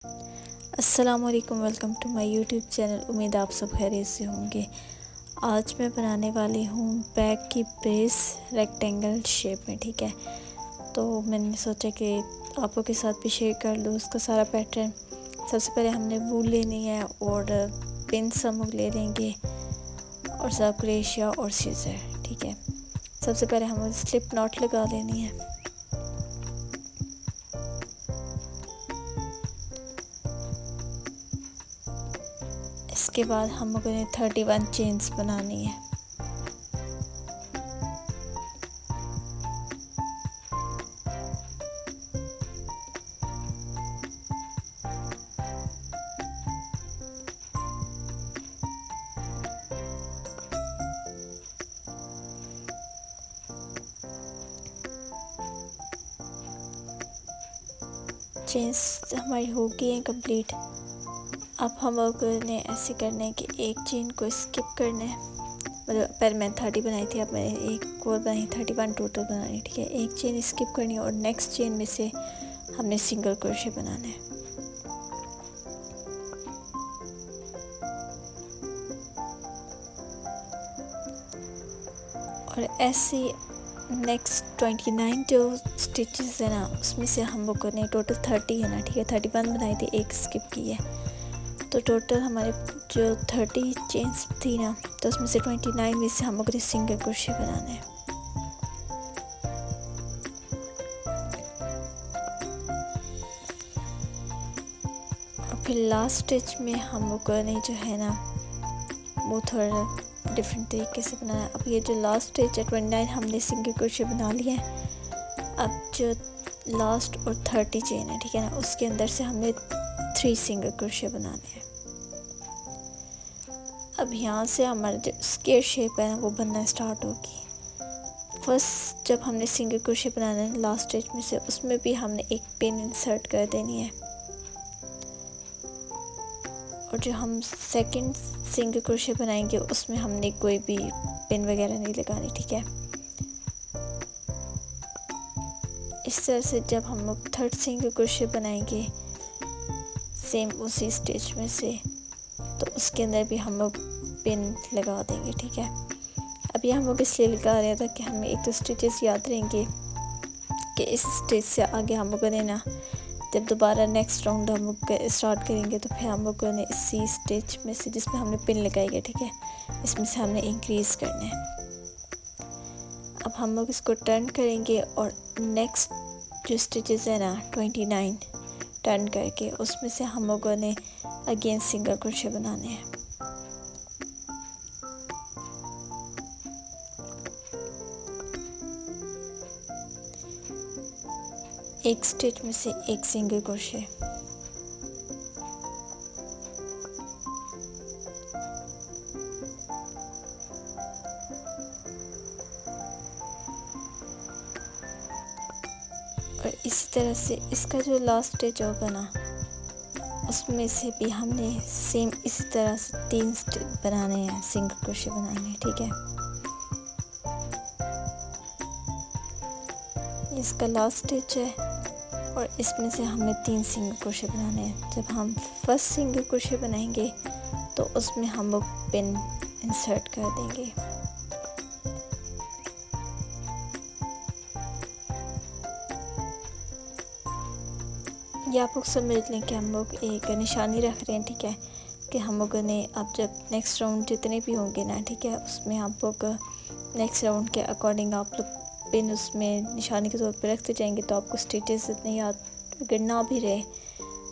अस्सलाम वालेकुम, welcome to my YouTube channel. उम्मीद आप सब खैरियत से होंगे। आज मैं बनाने वाली हूँ बैग की बेस रेक्टेंगल शेप में। ठीक है, तो मैंने सोचा कि आप लोग के साथ भी शेयर कर लूँ उसका सारा पैटर्न। सबसे पहले हमने वूल लेनी है और पिंस हम लोग ले लेंगे और सर्कुलेशिया और सीजर। ठीक है, सबसे पहले हमें स्लिप नॉट लगा लेनी है। इसके बाद हम लोगों ने 31 चेन्स बनानी है। चेन्स हमारी हो गई हैं कंप्लीट। अब हम लोगों ने ऐसे करना है कि एक चेन को स्किप करना है। मतलब पहले मैंने 30 बनाई थी, अब मैंने एक और बनाई, 31 टोटल बनानी। ठीक है, एक चेन स्किप करनी है और नेक्स्ट चेन में से हमने सिंगल क्रोशे बनाना है। और ऐसे नेक्स्ट 29 जो स्टिचेस है ना, उसमें से हम लोगों ने टोटल 30 है ना। ठीक है, 31 बनाई थी, एक स्किप की है, तो टोटल हमारे जो 30 चेन्स थी ना, तो उसमें से 29 में से हम लोग ने सिंगल क्रोशे बनाने हैं। और फिर लास्ट स्टिच में हम लोगों ने जो है ना वो थोड़ा डिफरेंट तरीके से बनाया। अब ये जो लास्ट स्टिच है 29 हमने सिंगल क्रोशे बना लिया है। अब जो लास्ट और 30 चेन है, ठीक है ना, उसके अंदर से हमने 3 सिंगल क्रोशे बनाने हैं। अब यहाँ से हमारा जो स्क्वायर शेप है ना वो बनना स्टार्ट होगी। फर्स्ट जब हमने सिंगल क्रोशे बनाना है लास्ट स्टिच में से, उसमें भी हमने एक पिन इंसर्ट कर देनी है। और जो हम सेकंड सिंगल क्रोशे बनाएंगे उसमें हमने कोई भी पिन वगैरह नहीं लगानी। ठीक है, इस तरह से जब हम लोग थर्ड सिंगल क्रोशे बनाएंगे सेम उसी स्टिच में से, तो उसके अंदर भी हम लोग पिन लगा देंगे। ठीक है, अब ये हम लोग इसलिए लगा रहे हैं ताकि हमें एक तो स्टिचेस याद रहेंगे कि इस स्टिच से आगे हम लोगों ने ना जब दोबारा नेक्स्ट राउंड हम लोग स्टार्ट करेंगे तो फिर हम लोगों ने इसी स्टिच में से जिसमें हमने पिन लगाई है, ठीक है, इसमें से हमने इंक्रीज़ करना है। अब हम लोग इसको टर्न करेंगे और नेक्स्ट जो स्टिचेस है ना 29 टर्न करके उसमें से हम लोगों ने अगेन सिंगल क्रोशे बनाने हैं। एक स्टिच में से एक सिंगल क्रोशे। और इसी तरह से इसका जो लास्ट स्टिच होगा ना उसमें से भी हमने सेम इसी तरह से 3 स्टिच बनाने हैं, सिंगल क्रोशे बनाने हैं। ठीक है, इसका लास्ट स्टिच है और इसमें से हमने 3 सिंगल क्रोशे बनाने हैं। जब हम फर्स्ट सिंगल क्रोशे बनाएंगे तो उसमें हम लोग पिन इंसर्ट कर देंगे। ये आप लोग समझ लें कि हम लोग एक निशानी रख रहे हैं। ठीक है, कि हम लोगों ने अब जब नेक्स्ट राउंड जितने भी होंगे ना, ठीक है, उसमें आप लोग नेक्स्ट राउंड के अकॉर्डिंग आप लोग पिन उसमें निशानी के तौर पे रखते जाएंगे, तो आपको स्टिचेस इतने याद अगर ना भी रहे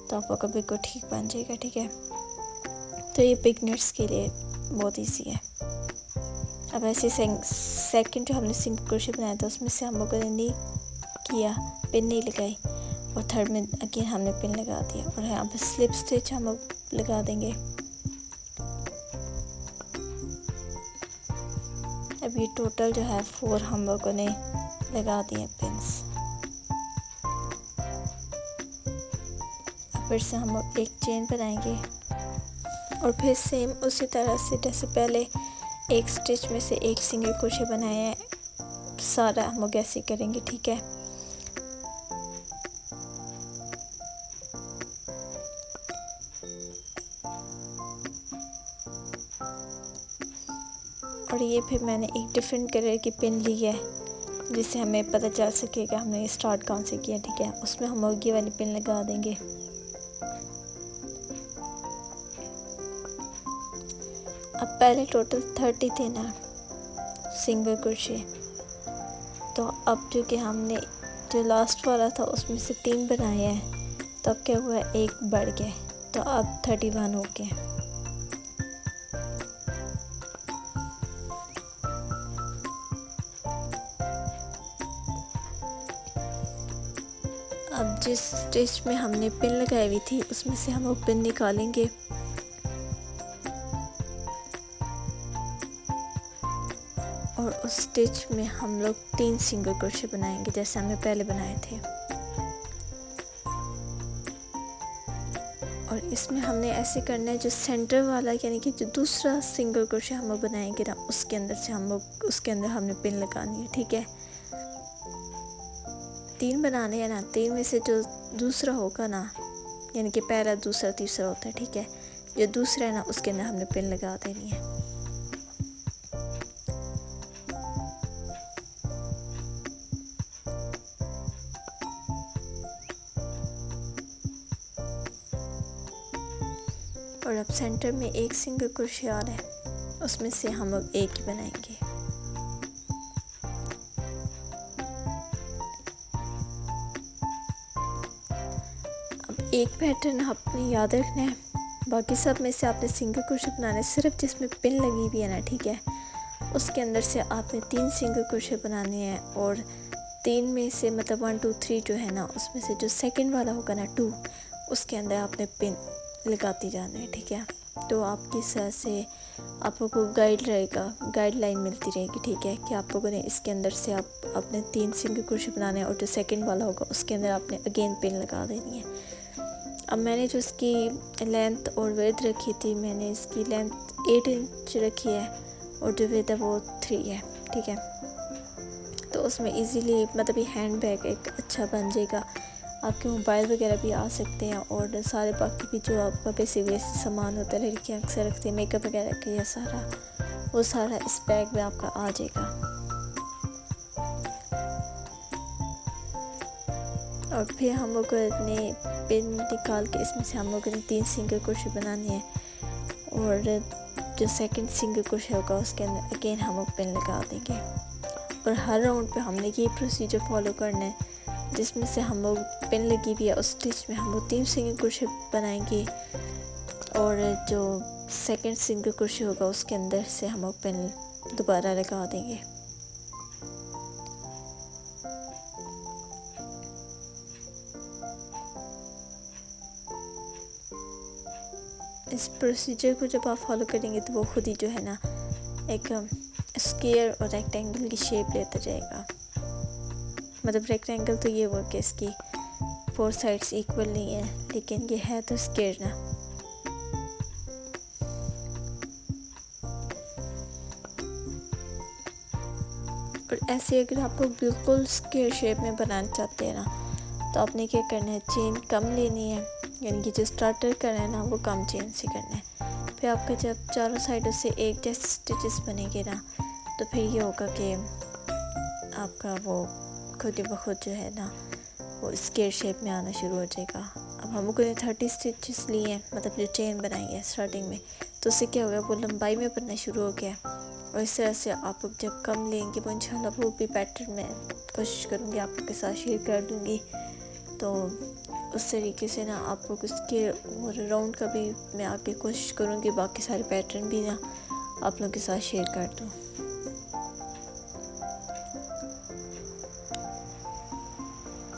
तो आप लोग का बिल्कुल ठीक बन जाएगा। ठीक है, तो ये बिगनर्स के लिए बहुत ईजी है। अब ऐसे सेकंड जो हमने सिंगल क्रोशे बनाया था उसमें से हम लोगों ने नहीं किया, पिन नहीं लगाई, और थर्ड में अगेन हमने पिन लगा दिया और यहाँ पे स्लिप स्टिच हम लोग लगा देंगे। अब ये टोटल जो है 4 हम लोगों ने लगा दिए पिन्स। अब फिर से हम लोग एक चेन बनाएंगे और फिर सेम उसी तरह से जैसे पहले एक स्टिच में से एक सिंगल क्रोशे बनाए हैं, सारा हम लोग ऐसे करेंगे। ठीक है, और ये फिर मैंने एक डिफरेंट कलर की पिन ली है जिससे हमें पता चल सके कि हमने स्टार्ट कौन से किया, ठीक है। उसमें हम ये वाली पिन लगा देंगे। अब पहले टोटल 30 थे ना सिंगल क्रोशे, तो अब जो कि हमने जो लास्ट वाला था उसमें से 3 बनाए हैं, तो अब क्या हुआ, एक बढ़ गया, तो अब 31 हो गए। अब जिस स्टिच में हमने पिन लगाई हुई थी उसमें से हम वो पिन निकालेंगे और उस स्टिच में हम लोग 3 सिंगल क्रोशे बनाएंगे जैसे हमने पहले बनाए थे। और इसमें हमने ऐसे करना है, जो सेंटर वाला यानी कि जो दूसरा सिंगल क्रोशे हम लोग बनाएंगे ना उसके अंदर से हम लोग उसके अंदर हमने पिन लगानी है, ठीक है। 3 बनाने हैं ना, 3 में से जो दूसरा होगा ना, यानी कि पहला दूसरा तीसरा होता है, ठीक है। जो दूसरा है ना उसके अंदर हमने पिन लगा देनी है। और अब सेंटर में एक सिंगल क्रोशे आ रहा है, उसमें से हम लोग एक ही बनाएंगे। एक पैटर्न आपने याद रखना है, बाकी सब में से आपने सिंगल क्रोशे बनाना है, सिर्फ जिसमें पिन लगी हुई है ना, ठीक है, उसके अंदर से आपने 3 सिंगल क्रोशे बनाने हैं। और 3 में से मतलब 1 2 3 जो है ना, उसमें से जो सेकंड वाला होगा ना 2, उसके अंदर आपने पिन लगाती जाना है, ठीक है। तो आपकी तरह से आप लोगों को गाइडलाइन मिलती रहेगी, ठीक है, कि आप लोगों ने इसके अंदर से आप अपने 3 सिंगल क्रोशे बनाने हैं और जो सेकंड वाला होगा उसके अंदर आपने अगेन पिन लगा देनी है। अब मैंने जो इसकी लेंथ और विड्थ रखी थी, मैंने इसकी लेंथ 8 इंच रखी है और जो विड्थ है वो 3 है, ठीक है। तो उसमें इजीली मतलब ये हैंड बैग एक अच्छा बन जाएगा। आपके मोबाइल वगैरह भी आ सकते हैं और सारे बाकी भी जो आपका बेसिक सामान होता है, लड़कियाँ अक्सर रखती हैं मेकअप वगैरह का, या वो सारा इस बैग में आपका आ जाएगा। और फिर हम लोग ने पिन निकाल के इसमें से हम लोगों ने 3 सिंगल क्रोशे बनाने हैं और जो सेकंड सिंगल क्रोशे होगा उसके अंदर अगेन हम लोग पिन लगा देंगे। और हर राउंड पे हमने ये प्रोसीजर फॉलो करना है, जिसमें से हम लोग पिन लगी हुई है उस स्टिच में हम लोग 3 सिंगल क्रोशे बनाएंगे और जो सेकंड सिंगल क्रोशे होगा उसके अंदर से हम लोग पिन दोबारा लगा देंगे। इस प्रोसीजर को जब आप फॉलो करेंगे तो वो खुद ही जो है ना एक स्क्वायर और रेक्टेंगल की शेप लेता जाएगा। मतलब रेक्टेंगल तो ये हुआ कि इसकी 4 साइड्स इक्वल नहीं है, लेकिन ये है तो स्क्वायर ना। और ऐसे अगर आपको बिल्कुल स्क्वायर शेप में बनाना चाहते हैं ना, तो आपने क्या करना है, चेन कम लेनी है, यानी कि जो स्टार्टर करना है ना वो कम चेन से करना है। फिर आपका जब चारों साइडों से एक जैसे स्टिचेस बनेंगे ना, तो फिर ये होगा कि आपका वो खुद ब खुद जो है ना वो स्क्वायर शेप में आना शुरू हो जाएगा। अब हम लोगों ने 30 स्टिचेस लिए हैं, मतलब जो चेन बनाई है स्टार्टिंग में, तो उससे क्या हो गया, वो लंबाई में बनना शुरू हो गया। और इस तरह से आप लोग जब कम लेंगे वो इंशाल्लाह वो भी पैटर्न में कोशिश करूँगी आप लोग के साथ शेयर कर दूँगी। तो उस तरीके से ना आप लोग उसके और राउंड का भी मैं आगे कोशिश करूँगी बाकी सारे पैटर्न भी ना आप लोगों के साथ शेयर कर दूँ।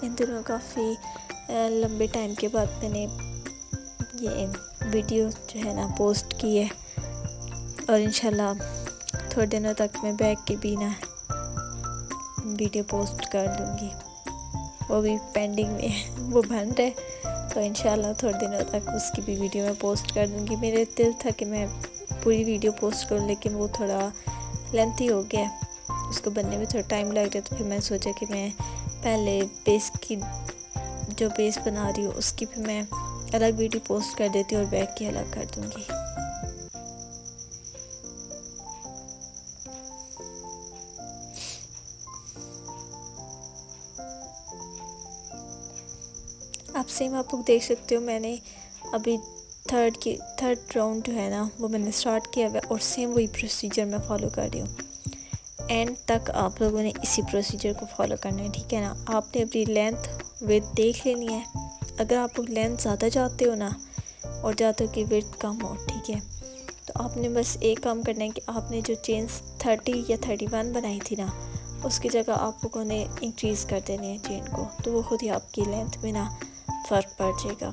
इन दिनों काफ़ी लंबे टाइम के बाद मैंने ये वीडियो जो है ना पोस्ट की है और इंशाल्लाह थोड़े दिनों तक मैं बैग के भी ना वीडियो पोस्ट कर दूँगी। वो भी पेंडिंग में वो बन रहा है, तो इंशाल्लाह थोड़े दिनों तक उसकी भी वीडियो मैं पोस्ट कर दूँगी। मेरे दिल था कि मैं पूरी वीडियो पोस्ट करूँ, लेकिन वो थोड़ा लेंथी हो गया, उसको बनने में थोड़ा टाइम लग गया। तो फिर मैंने सोचा कि मैं पहले बेस की जो बेस बना रही हूँ उसकी भी मैं अलग वीडियो पोस्ट कर देती हूँ और बैग की अलग कर दूँगी। सेम आप लोग देख सकते हो, मैंने अभी थर्ड राउंड जो है ना वो मैंने स्टार्ट किया हुआ है और सेम वही प्रोसीजर मैं फॉलो कर रही हूँ। एंड तक आप लोगों ने इसी प्रोसीजर को फॉलो करना है, ठीक है ना। आपने अपनी लेंथ विड्थ देख लेनी है। अगर आप लोग लेंथ ज़्यादा चाहते हो ना और चाहते हो कि विड्थ कम हो, ठीक है, तो आपने बस एक काम करना है कि आपने जो चेन्स 30 या 31 बनाई थी ना, उसकी जगह आप लोगों ने इंक्रीज़ कर देनी है चेन को, तो वो खुद ही आपकी लेंथ में ना फ़र्क पड़ जाएगा।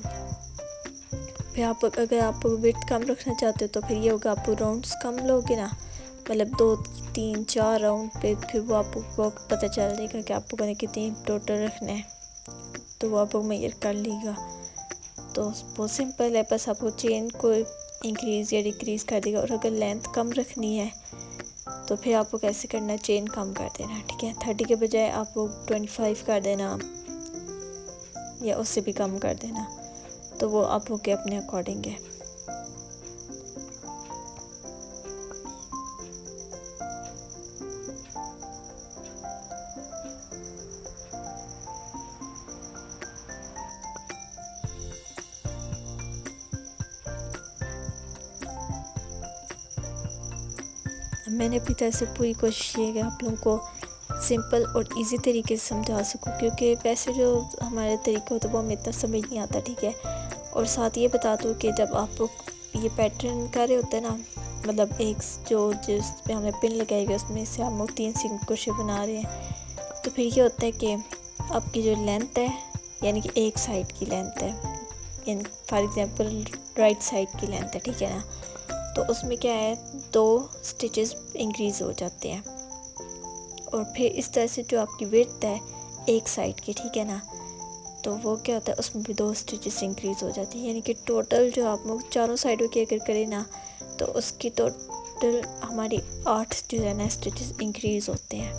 फिर अगर आप विड्थ कम रखना चाहते हो तो फिर ये होगा, आप राउंड्स कम लोगे ना, मतलब 2 3 4 राउंड पे, फिर वो आपको पता चल जाएगा कि आप लोगों ने कितनी टोटल रखना है, तो वो आप लोग मेजर कर लेगा। तो बहुत सिंपल है, बस आपको चेन को इंक्रीज़ या डिक्रीज़ कर देगा। और अगर लेंथ कम रखनी है तो फिर आपको कैसे करना है, चेन कम कर देना, ठीक है। 30 के बजाय आप लोग 25 कर देना या उससे भी कम कर देना, तो वो आप लोग के अपने अकॉर्डिंग है। मैंने अपनी तरफ से पूरी कोशिश की है कि आप लोगों को सिंपल और इजी तरीके से समझा सकूं, क्योंकि वैसे जो हमारे तरीके होते हैं वो हमें इतना समझ नहीं आता, ठीक है। और साथ ये बता दूं कि जब आप लोग ये पैटर्न कर रहे होते हैं ना, मतलब एक जिस पे हमने पिन लगाई हुई है उसमें से हम लोग 3 सिंगल क्रोशे बना रहे हैं, तो फिर ये होता है कि आपकी जो लेंथ है, यानी कि एक साइड की लेंथ है, यानी फॉर एग्ज़ाम्पल राइट साइड की लेंथ है, ठीक है ना, तो उसमें क्या है 2 स्टिचेस इंक्रीज़ हो जाते हैं। और फिर इस तरह से जो आपकी विड्थ है एक साइड की, ठीक है ना, तो वो क्या होता है उसमें भी 2 स्टिचेस इंक्रीज़ हो जाती है, यानी कि टोटल जो आप लोग चारों साइडों की अगर करें ना, तो उसकी टोटल हमारी 8 जो है ना स्टिचेस इंक्रीज़ होते हैं।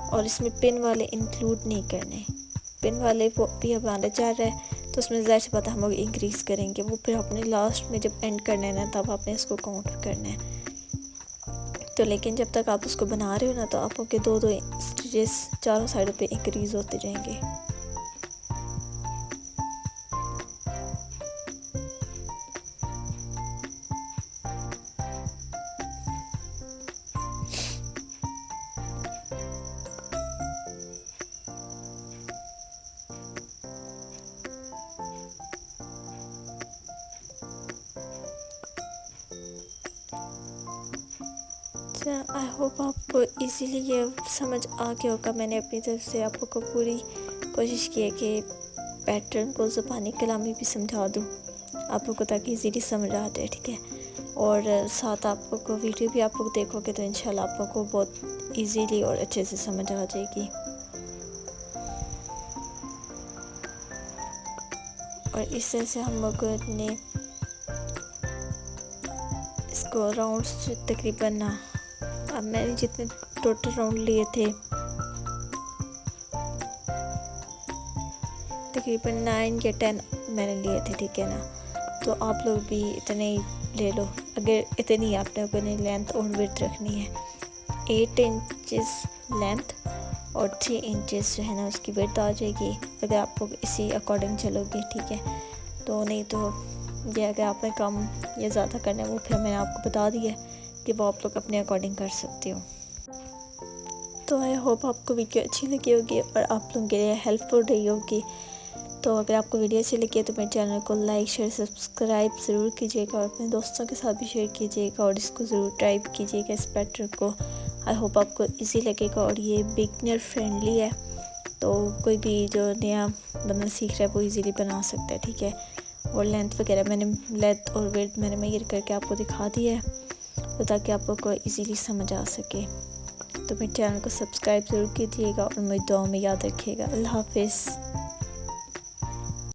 और इसमें पिन वाले इंक्लूड नहीं करने, पिन वाले वो भी हमारा जा रहा है तो उसमें ज़ाहिर सी बात है हम लोग इंक्रीज़ करेंगे, वो फिर अपने लास्ट में जब एंड करना है ना तब आपने इसको काउंट करना है। तो लेकिन जब तक आप उसको बना रहे हो ना, तो आप आपके 2-2 स्टिचेस चारों साइडों पे इंक्रीज़ होते जाएंगे। आई होप आपको इजीली ये समझ आ गया होगा। मैंने अपनी तरफ से आप लोग को पूरी कोशिश की है कि पैटर्न को ज़बानी कलामी भी समझा दूँ आप लोग को, ताकि इजीली समझ आ जाए, ठीक है। और साथ आप लोग को वीडियो भी आप लोग देखोगे तो इंशाल्लाह आप लोग को बहुत इजीली और अच्छे से समझ आ जाएगी। और इस तरह से हम लोग ने इसको राउंड्स तकरीबन ना, अब मैंने जितने टोटल राउंड लिए थे तकरीबन 9 या 10 मैंने लिए थे, ठीक है ना। तो आप लोग भी इतने ही ले लो, अगर इतनी आप लोगों ने लेंथ और विड्थ रखनी है। 8 इंचेस लेंथ और 3 इंचेस जो है ना उसकी विड्थ आ जाएगी, अगर आप लोग इसी अकॉर्डिंग चलोगे, ठीक है। तो नहीं तो ये अगर आपने कम या ज़्यादा करना है वो फिर मैंने आपको बता दिया कि वो आप लोग अपने अकॉर्डिंग कर सकते हो। तो आई होप आपको वीडियो अच्छी लगी होगी और आप लोगों के लिए हेल्पफुल रही होगी। तो अगर आपको वीडियो अच्छी लगी है तो मेरे चैनल को लाइक शेयर सब्सक्राइब ज़रूर कीजिएगा और अपने दोस्तों के साथ भी शेयर कीजिएगा और इसको ज़रूर ट्राई कीजिएगा इस पैटर्न को। आई होप आपको इजी लगेगा और ये बिगनर फ्रेंडली है, तो कोई भी जो नया बंदा सीख रहा है वो इजीली बना सकता है, ठीक है। और लेंथ वगैरह मैंने लेंथ और विड्थ मैंने मेजर करके आपको दिखा दिया है, तो ताकि आप लोग को इजीली समझ आ सके। तो मेरे चैनल को सब्सक्राइब ज़रूर कीजिएगा और मेरी दुआ में याद रखिएगा। अल्लाह हाफिज़।